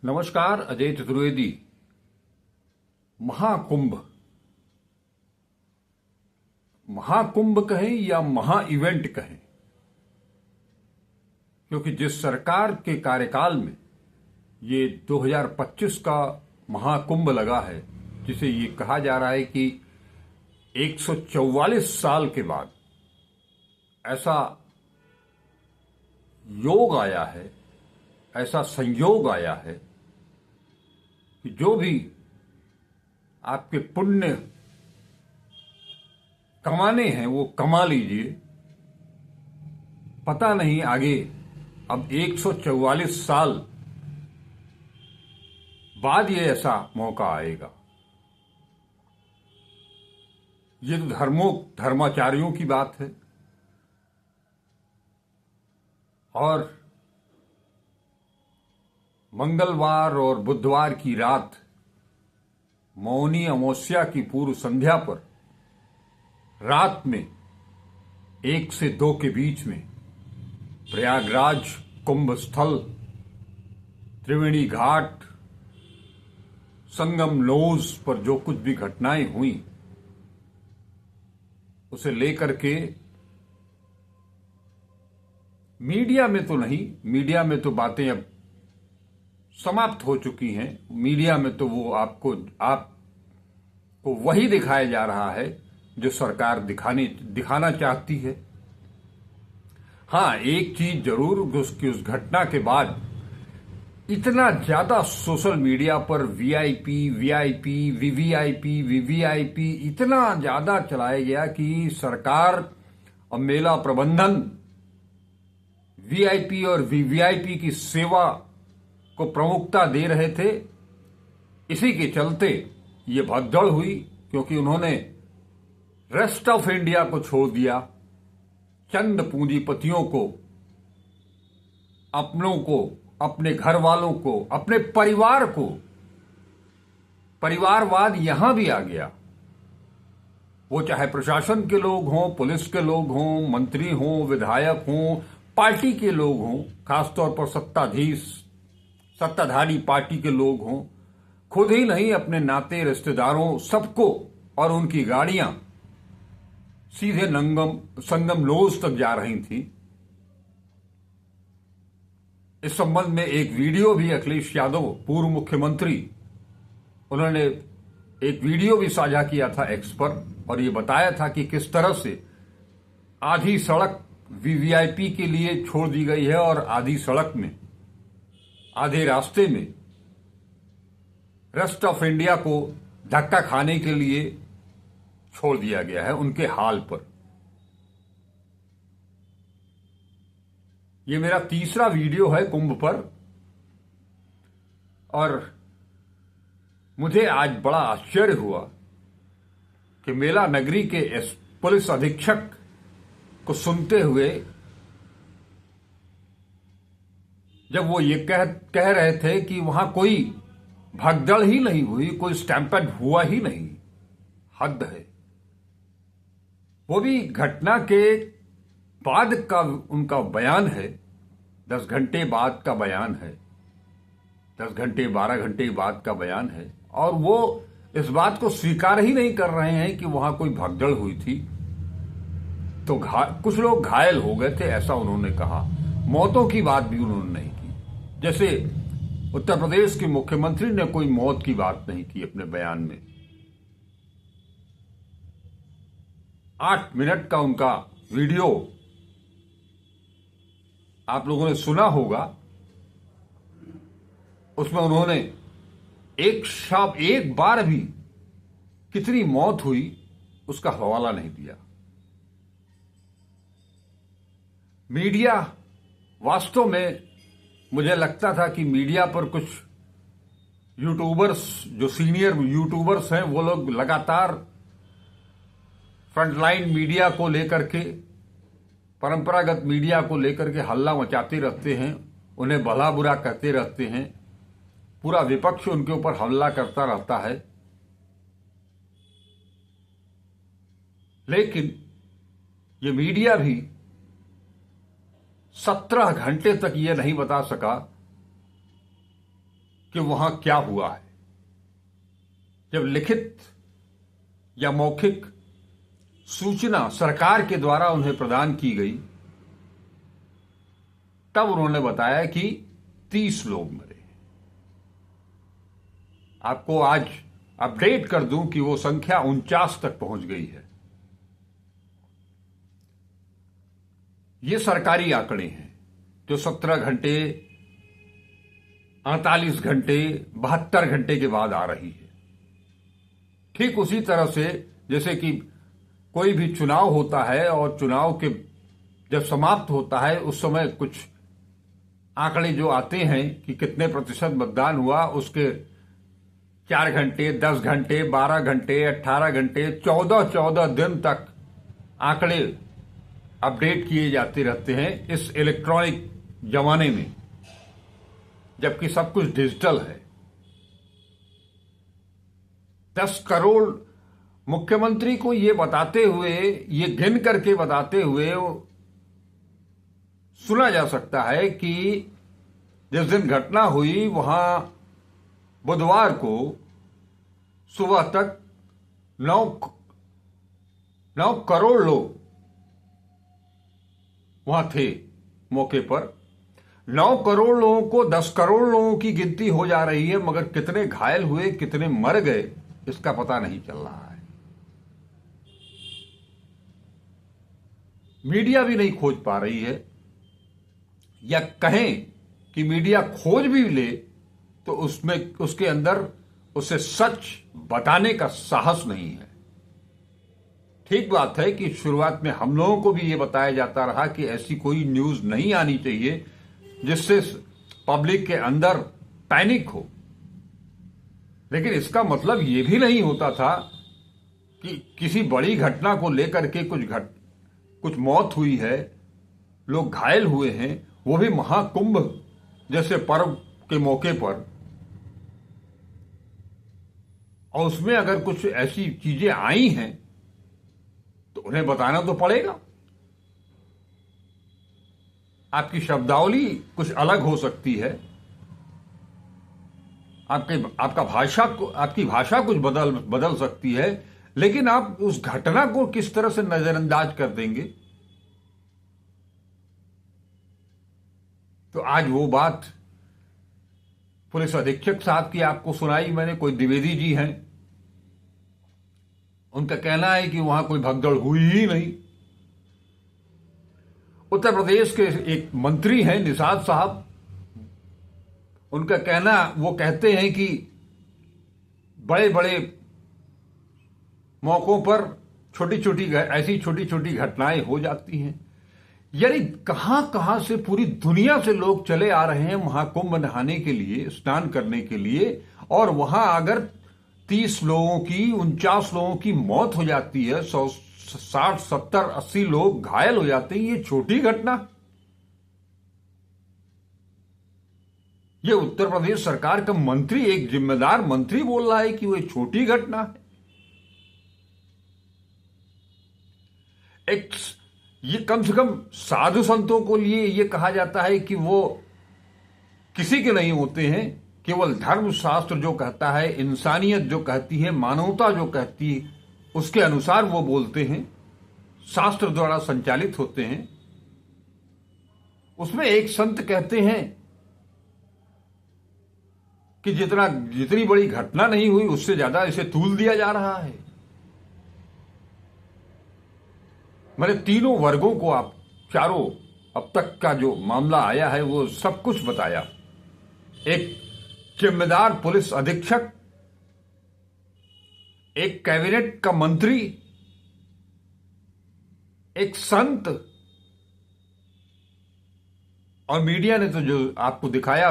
नमस्कार। अजय चतुर्वेदी। महाकुंभ महाकुंभ कहें या महा इवेंट कहें, क्योंकि जिस सरकार के कार्यकाल में ये 2025 का महाकुंभ लगा है, जिसे ये कहा जा रहा है कि 144 साल के बाद ऐसा योग आया है, ऐसा संयोग आया है कि जो भी आपके पुण्य कमाने हैं वो कमा लीजिए। पता नहीं आगे अब 144 साल बाद ये ऐसा मौका आएगा। ये तो धर्माचार्यों की बात है। और मंगलवार और बुधवार की रात मौनी अमावस्या की पूर्व संध्या पर रात में 1 से 2 के बीच में प्रयागराज कुंभ स्थल, त्रिवेणी घाट, संगम लोज पर जो कुछ भी घटनाएं हुई उसे लेकर के मीडिया में तो नहीं, मीडिया में तो बातें अब समाप्त हो चुकी हैं। मीडिया में तो वो आपको वही दिखाया जा रहा है जो सरकार दिखाना चाहती है। हाँ, एक चीज जरूर, उसकी उस घटना के बाद इतना ज्यादा सोशल मीडिया पर वीआईपी वीवीआईपी इतना ज्यादा चलाया गया कि सरकार और मेला प्रबंधन वीआईपी और वीवीआईपी की सेवा को प्रमुखता दे रहे थे। इसी के चलते ये भगदड़ हुई, क्योंकि उन्होंने रेस्ट ऑफ इंडिया को छोड़ दिया। चंद पूंजीपतियों को, अपनों को, अपने घर वालों को, अपने परिवार को, परिवारवाद यहां भी आ गया। वो चाहे प्रशासन के लोग हों, पुलिस के लोग हों, मंत्री हों, विधायक हों, पार्टी के लोग हों, खासतौर पर सत्ताधारी पार्टी के लोग हों, खुद ही नहीं अपने नाते रिश्तेदारों सबको, और उनकी गाड़ियां सीधे संगम लोज तक जा रही थी। इस संबंध में एक वीडियो भी अखिलेश यादव, पूर्व मुख्यमंत्री, उन्होंने एक वीडियो भी साझा किया था एक्स पर, और ये बताया था कि किस तरह से आधी सड़क वीवीआईपी के लिए छोड़ दी गई है और आधी सड़क में, आधे रास्ते में रेस्ट ऑफ इंडिया को धक्का खाने के लिए छोड़ दिया गया है उनके हाल पर। यह मेरा तीसरा वीडियो है कुंभ पर, और मुझे आज बड़ा आश्चर्य हुआ कि मेला नगरी के पुलिस अधीक्षक को सुनते हुए, जब वो ये कह रहे थे कि वहां कोई भगदड़ ही नहीं हुई, कोई स्टैम्पेड हुआ ही नहीं। हद है। वो भी घटना के बाद का उनका बयान है, 10 घंटे बाद का बयान है, 10 घंटे 12 घंटे बाद का बयान है, और वो इस बात को स्वीकार ही नहीं कर रहे हैं कि वहां कोई भगदड़ हुई थी। तो कुछ लोग घायल हो गए थे, ऐसा उन्होंने कहा। मौतों की बात भी उन्होंने नहीं की, जैसे उत्तर प्रदेश के मुख्यमंत्री ने कोई मौत की बात नहीं की अपने बयान में। 8 मिनट का उनका वीडियो आप लोगों ने सुना होगा। उसमें उन्होंने एक बार भी कितनी मौत हुई उसका हवाला नहीं दिया। मीडिया, वास्तव में मुझे लगता था कि मीडिया पर कुछ यूट्यूबर्स, जो सीनियर यूट्यूबर्स हैं, वो लोग लगातार फ्रंटलाइन मीडिया को लेकर के, परंपरागत मीडिया को लेकर के हल्ला मचाते रहते हैं, उन्हें भला बुरा कहते रहते हैं, पूरा विपक्ष उनके ऊपर हमला करता रहता है। लेकिन ये मीडिया भी 17 घंटे तक ये नहीं बता सका कि वहां क्या हुआ है। जब लिखित या मौखिक सूचना सरकार के द्वारा उन्हें प्रदान की गई, तब उन्होंने बताया कि 30 लोग मरे। आपको आज अपडेट कर दूं कि वो संख्या 49 तक पहुंच गई है। ये सरकारी आंकड़े हैं जो 17 घंटे, 48 घंटे, 72 घंटे के बाद आ रही है। ठीक उसी तरह से जैसे कि कोई भी चुनाव होता है और चुनाव के जब समाप्त होता है उस समय कुछ आंकड़े जो आते हैं कि कितने प्रतिशत मतदान हुआ, उसके 4 घंटे, 10 घंटे, 12 घंटे, 18 घंटे, 14 दिन तक आंकड़े अपडेट किए जाते रहते हैं इस इलेक्ट्रॉनिक जमाने में, जबकि सब कुछ डिजिटल है। 10 करोड़ मुख्यमंत्री को ये बताते हुए, ये गिन करके बताते हुए सुना जा सकता है कि जिस दिन घटना हुई वहां बुधवार को सुबह तक 9 करोड़ लोग वहां थे मौके पर। 9 करोड़ लोगों को 10 करोड़ लोगों की गिनती हो जा रही है, मगर कितने घायल हुए, कितने मर गए, इसका पता नहीं चल रहा है। मीडिया भी नहीं खोज पा रही है, या कहें कि मीडिया खोज भी ले तो उसमें उसके अंदर उसे सच बताने का साहस नहीं है। ठीक बात है कि शुरुआत में हम लोगों को भी यह बताया जाता रहा कि ऐसी कोई न्यूज नहीं आनी चाहिए जिससे पब्लिक के अंदर पैनिक हो, लेकिन इसका मतलब यह भी नहीं होता था कि किसी बड़ी घटना को लेकर के कुछ मौत हुई है, लोग घायल हुए हैं, वो भी महाकुंभ जैसे पर्व के मौके पर, और उसमें अगर कुछ ऐसी चीजें आई हैं तो उन्हें बताना तो पड़ेगा। आपकी शब्दावली कुछ अलग हो सकती है, आपकी भाषा कुछ बदल सकती है, लेकिन आप उस घटना को किस तरह से नजरअंदाज कर देंगे। तो आज वो बात पुलिस अधीक्षक साहब की आपको सुनाई मैंने, कोई द्विवेदी जी हैं, उनका कहना है कि वहां कोई भगदड़ हुई ही नहीं। उत्तर प्रदेश के एक मंत्री हैं निषाद साहब, उनका कहना, वो कहते हैं कि बड़े बड़े मौकों पर ऐसी छोटी छोटी घटनाएं हो जाती हैं। यानी कहां कहां से पूरी दुनिया से लोग चले आ रहे हैं महाकुंभ नहाने के लिए, स्नान करने के लिए, और वहां अगर 30 लोगों की, 49 लोगों की मौत हो जाती है, 60, 70, 80 लोग घायल हो जाते हैं, ये छोटी घटना। ये उत्तर प्रदेश सरकार का मंत्री, एक जिम्मेदार मंत्री बोल रहा है कि वो एक छोटी घटना है। ये कम से कम साधु संतों को लिए ये कहा जाता है कि वो किसी के नहीं होते हैं, केवल धर्मशास्त्र जो कहता है, इंसानियत जो कहती है, मानवता जो कहती है, उसके अनुसार वो बोलते हैं, शास्त्र द्वारा संचालित होते हैं। उसमें एक संत कहते हैं कि जितनी बड़ी घटना नहीं हुई उससे ज्यादा इसे तूल दिया जा रहा है। मैंने तीनों वर्गों को, आप चारों अब तक का जो मामला आया है वो सब कुछ बताया। एक जिम्मेदार पुलिस अधीक्षक, एक कैबिनेट का मंत्री, एक संत, और मीडिया ने तो जो आपको दिखाया,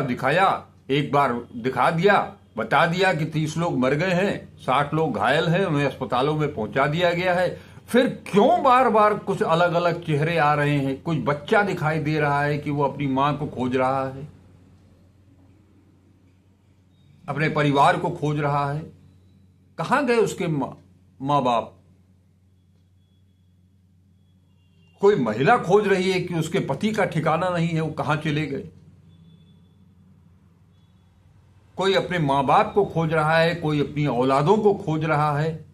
एक बार दिखा दिया, बता दिया कि 30 लोग मर गए हैं, 60 लोग घायल हैं, उन्हें अस्पतालों में पहुंचा दिया गया है। फिर क्यों बार बार कुछ अलग अलग चेहरे आ रहे हैं? कुछ बच्चा दिखाई दे रहा है कि वो अपनी मां को खोज रहा है, अपने परिवार को खोज रहा है। कहां गए उसके मां बाप? कोई महिला खोज रही है कि उसके पति का ठिकाना नहीं है, वो कहां चले गए। कोई अपने मां बाप को खोज रहा है, कोई अपनी औलादों को खोज रहा है।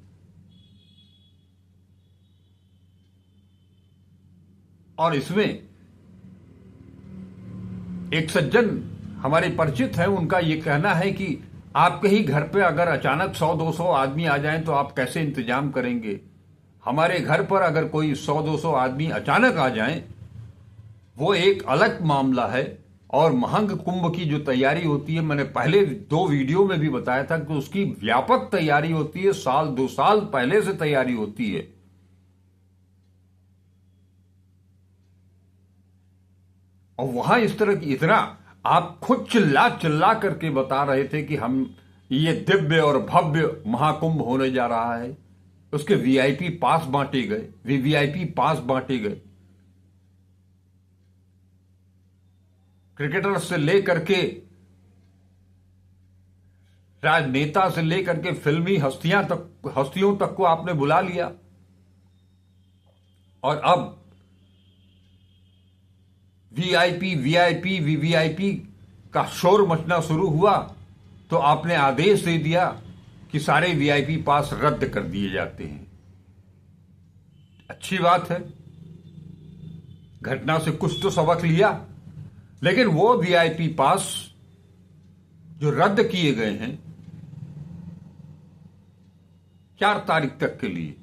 और इसमें एक सज्जन हमारे परिचित हैं, उनका यह कहना है कि आपके ही घर पे अगर अचानक 100-200 आदमी आ जाएं तो आप कैसे इंतजाम करेंगे। हमारे घर पर अगर कोई 100-200 आदमी अचानक आ जाएं, वो एक अलग मामला है। और महंग कुंभ की जो तैयारी होती है, मैंने पहले 2 वीडियो में भी बताया था कि उसकी व्यापक तैयारी होती है, 1-2 साल पहले से तैयारी होती है। और वहां इस तरह की इतना आप खुद चिल्ला चिल्ला करके बता रहे थे कि हम ये दिव्य और भव्य महाकुंभ होने जा रहा है। उसके वीआईपी पास बांटे गए, वीवीआईपी पास बांटे गए। क्रिकेटर से लेकर के राजनेता से लेकर के फिल्मी हस्तियों तक को आपने बुला लिया। और अब वीआईपी, वीआईपी, वीवीआईपी का शोर मचना शुरू हुआ तो आपने आदेश दे दिया कि सारे वीआईपी पास रद्द कर दिए जाते हैं। अच्छी बात है, घटना से कुछ तो सबक लिया। लेकिन वो वीआईपी पास जो रद्द किए गए हैं 4 तारीख तक के लिए,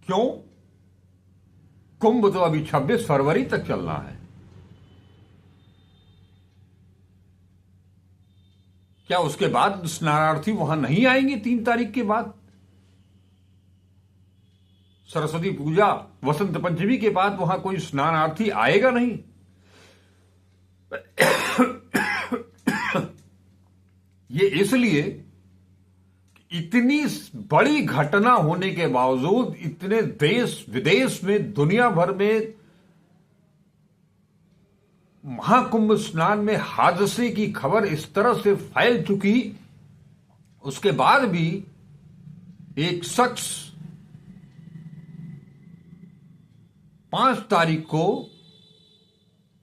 क्यों? कुंभ तो अभी 26 फरवरी तक चलना है। क्या उसके बाद स्नानार्थी वहां नहीं आएंगे 3 तारीख के बाद? सरस्वती पूजा, वसंत पंचमी के बाद वहां कोई स्नानार्थी आएगा नहीं। ये इसलिए इतनी बड़ी घटना होने के बावजूद, इतने देश विदेश में, दुनिया भर में महाकुंभ स्नान में हादसे की खबर इस तरह से फैल चुकी, उसके बाद भी एक शख्स 5 तारीख को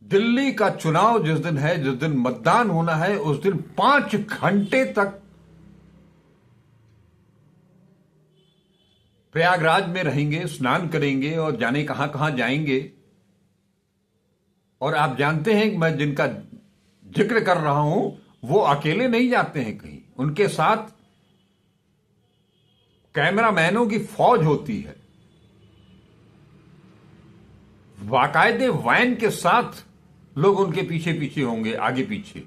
दिल्ली का चुनाव जिस दिन है, जिस दिन मतदान होना है, उस दिन 5 घंटे तक प्रयागराज में रहेंगे, स्नान करेंगे और जाने कहां कहां जाएंगे। और आप जानते हैं कि मैं जिनका जिक्र कर रहा हूं वो अकेले नहीं जाते हैं कहीं, उनके साथ कैमरामैनों की फौज होती है। बाकायदे वैन के साथ लोग उनके पीछे पीछे होंगे, आगे पीछे।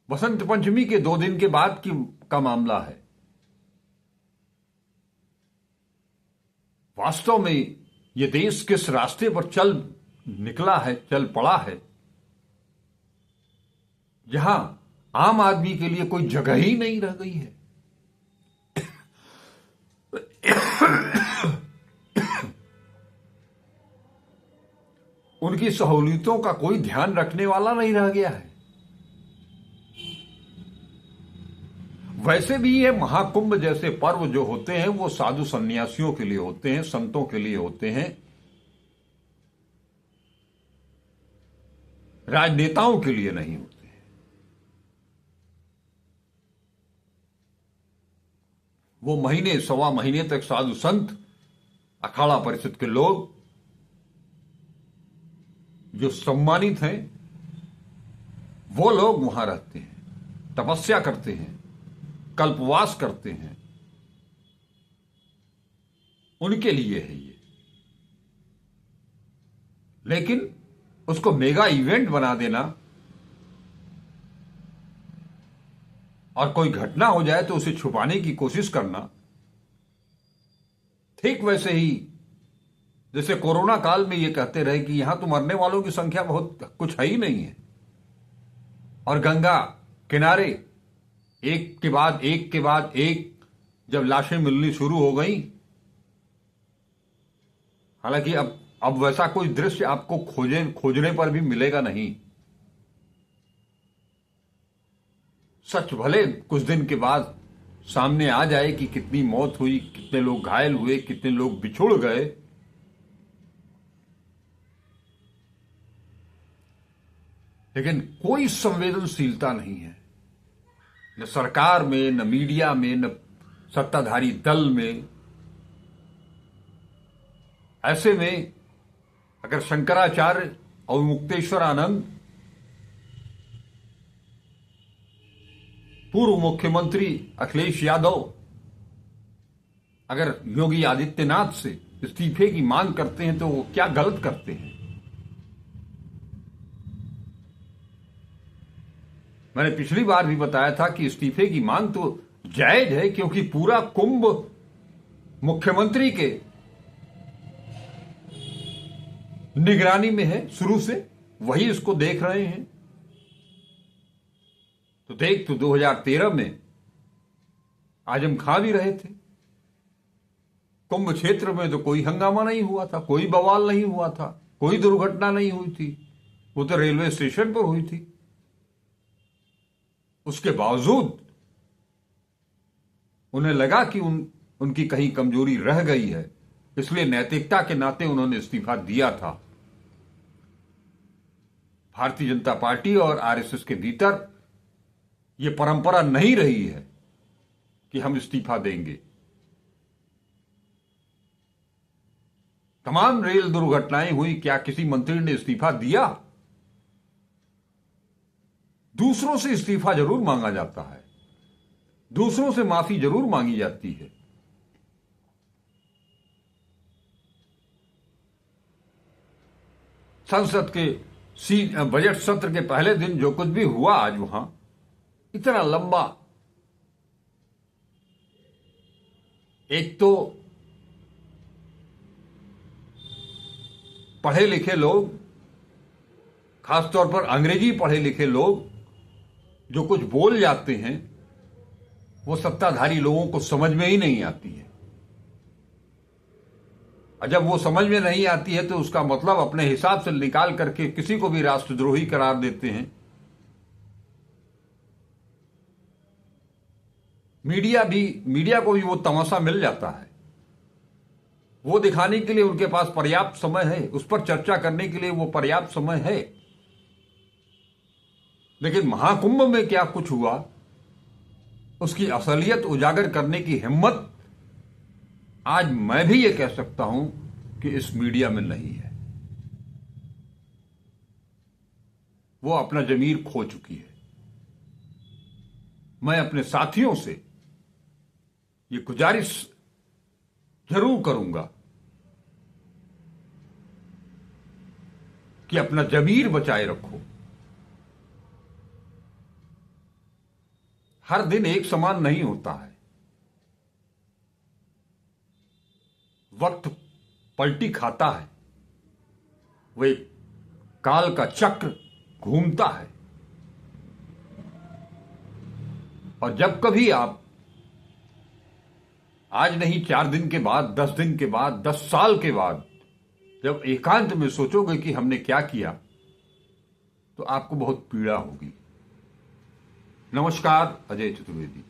वसंत पंचमी के 2 दिन के बाद का मामला है। वास्तव में यह देश किस रास्ते पर चल निकला है, चल पड़ा है, जहां आम आदमी के लिए कोई जगह ही नहीं रह गई है। उनकी सहूलियतों का कोई ध्यान रखने वाला नहीं रह गया है। वैसे भी ये महाकुंभ जैसे पर्व जो होते हैं वो साधु सन्यासियों के लिए होते हैं, संतों के लिए होते हैं, राजनेताओं के लिए नहीं होते हैं। वो महीने सवा महीने तक साधु संत, अखाड़ा परिषद के लोग जो सम्मानित हैं, वो लोग वहां रहते हैं, तपस्या करते हैं, कल्पवास करते हैं। उनके लिए है ये। लेकिन उसको मेगा इवेंट बना देना और कोई घटना हो जाए तो उसे छुपाने की कोशिश करना, ठीक वैसे ही जैसे कोरोना काल में ये कहते रहे कि यहां तो मरने वालों की संख्या बहुत कुछ है ही नहीं है, और गंगा किनारे एक के बाद एक जब लाशें मिलनी शुरू हो गई। हालांकि अब वैसा कोई दृश्य आपको खोजने पर भी मिलेगा नहीं। सच भले कुछ दिन के बाद सामने आ जाए कि कितनी मौत हुई, कितने लोग घायल हुए, कितने लोग बिछुड़ गए, लेकिन कोई संवेदनशीलता नहीं है, न सरकार में, न मीडिया में, न सत्ताधारी दल में। ऐसे में अगर शंकराचार्य और मुक्तेश्वर आनंद, पूर्व मुख्यमंत्री अखिलेश यादव, अगर योगी आदित्यनाथ से इस्तीफे की मांग करते हैं तो वो क्या गलत करते हैं? मैंने पिछली बार भी बताया था कि इस्तीफे की मांग तो जायज है, क्योंकि पूरा कुंभ मुख्यमंत्री के निगरानी में है, शुरू से वही इसको देख रहे हैं। तो देख, तो 2013 में आजम खां भी रहे थे। कुंभ क्षेत्र में तो कोई हंगामा नहीं हुआ था, कोई बवाल नहीं हुआ था, कोई दुर्घटना नहीं हुई थी, वो तो रेलवे स्टेशन पर हुई थी। उसके बावजूद उन्हें लगा कि उनकी कहीं कमजोरी रह गई है, इसलिए नैतिकता के नाते उन्होंने इस्तीफा दिया था। भारतीय जनता पार्टी और आरएसएस के भीतर यह परंपरा नहीं रही है कि हम इस्तीफा देंगे। तमाम रेल दुर्घटनाएं हुई, क्या किसी मंत्री ने इस्तीफा दिया? दूसरों से इस्तीफा जरूर मांगा जाता है, दूसरों से माफी जरूर मांगी जाती है। संसद के बजट सत्र के पहले दिन जो कुछ भी हुआ आज वहां, इतना लंबा, एक तो पढ़े लिखे लोग, खासतौर पर अंग्रेजी पढ़े लिखे लोग जो कुछ बोल जाते हैं, वो सत्ताधारी लोगों को समझ में ही नहीं आती है। और जब वो समझ में नहीं आती है तो उसका मतलब अपने हिसाब से निकाल करके किसी को भी राष्ट्रद्रोही करार देते हैं। मीडिया को भी वो तमाशा मिल जाता है। वो दिखाने के लिए उनके पास पर्याप्त समय है, उस पर चर्चा करने के लिए वो पर्याप्त समय है। लेकिन महाकुंभ में क्या कुछ हुआ, उसकी असलियत उजागर करने की हिम्मत आज मैं भी ये कह सकता हूं कि इस मीडिया में नहीं है। वो अपना जमीर खो चुकी है। मैं अपने साथियों से ये गुजारिश जरूर करूंगा कि अपना जमीर बचाए रखो। हर दिन एक समान नहीं होता है। वक्त पलटी खाता है, वो एक काल का चक्र घूमता है। और जब कभी आप आज नहीं, 4 दिन के बाद, 10 दिन के बाद, 10 साल के बाद जब एकांत में सोचोगे कि हमने क्या किया, तो आपको बहुत पीड़ा होगी। नमस्कार, अजय चतुर्वेदी।